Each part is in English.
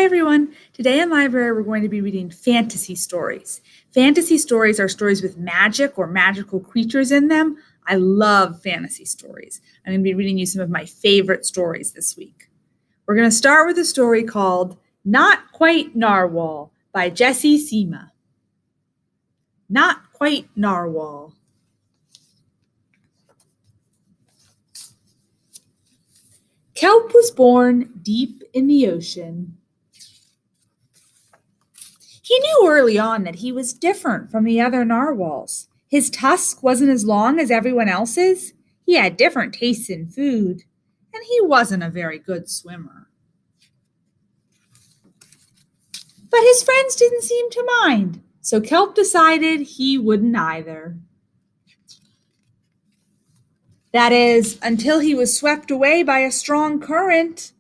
Hi everyone. Today in library we're going to be reading fantasy stories. Fantasy stories are stories with magic or magical creatures in them. I love fantasy stories. I'm going to be reading you some of my favorite stories this week. We're going to start with a story called Not Quite Narwhal by Jessie, Sima. Not Quite Narwhal. Kelp was born deep in the ocean. He knew early on that he was different from the other narwhals. His tusk wasn't as long as everyone else's. He had different tastes in food, and he wasn't a very good swimmer. But his friends didn't seem to mind, so Kelp decided he wouldn't either. That is, until he was swept away by a strong current.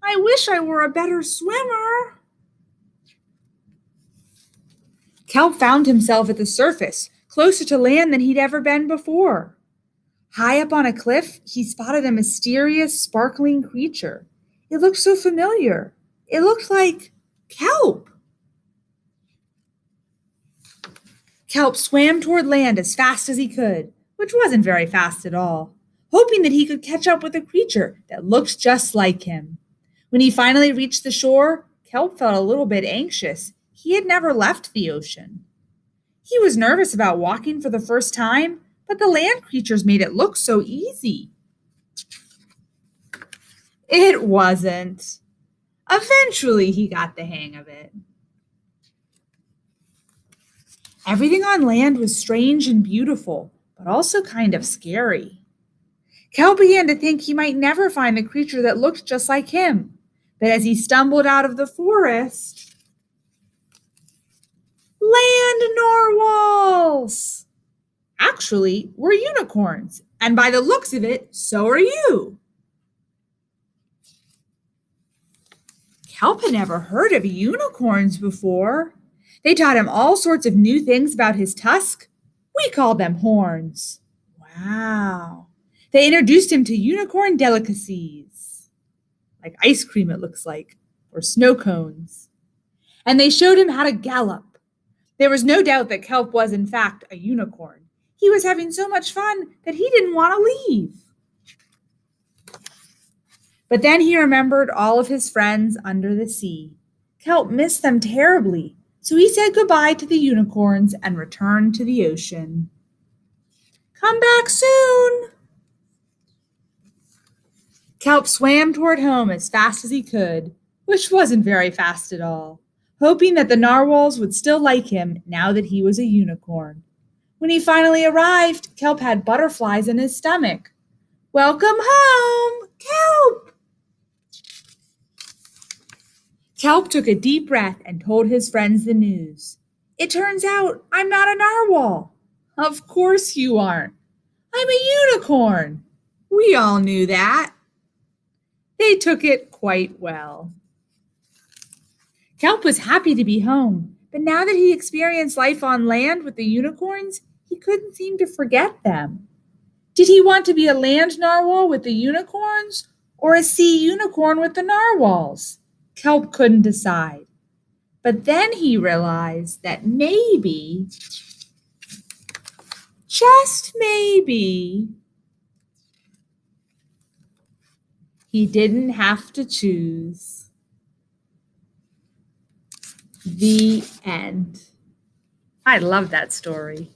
I wish I were a better swimmer. Kelp found himself at the surface, closer to land than he'd ever been before. High up on a cliff, he spotted a mysterious, sparkling creature. It looked so familiar. It looked like Kelp. Kelp swam toward land as fast as he could, which wasn't very fast at all, hoping that he could catch up with a creature that looked just like him. When he finally reached the shore, Kelp felt a little bit anxious. He had never left the ocean. He was nervous about walking for the first time, but the land creatures made it look so easy. It wasn't. Eventually, he got the hang of it. Everything on land was strange and beautiful, but also kind of scary. Kel began to think he might never find the creature that looked just like him. But as he stumbled out of the forest, land narwhals! Actually, we're unicorns, and by the looks of it, so are you. Kelp had never heard of unicorns before. They taught him all sorts of new things about his tusk. We call them horns. Wow. They introduced him to unicorn delicacies, like ice cream it looks like, or snow cones. And they showed him how to gallop. There was no doubt that Kelp was, in fact, a unicorn. He was having so much fun that he didn't want to leave. But then he remembered all of his friends under the sea. Kelp missed them terribly, so he said goodbye to the unicorns and returned to the ocean. Come back soon! Kelp swam toward home as fast as he could, which wasn't very fast at all, hoping that the narwhals would still like him now that he was a unicorn. When he finally arrived, Kelp had butterflies in his stomach. Welcome home, Kelp! Kelp took a deep breath and told his friends the news. It turns out I'm not a narwhal. Of course you aren't. I'm a unicorn. We all knew that. They took it quite well. Kelp was happy to be home, but now that he experienced life on land with the unicorns, he couldn't seem to forget them. Did he want to be a land narwhal with the unicorns or a sea unicorn with the narwhals? Kelp couldn't decide. But then he realized that maybe, just maybe, he didn't have to choose. The end. I love that story.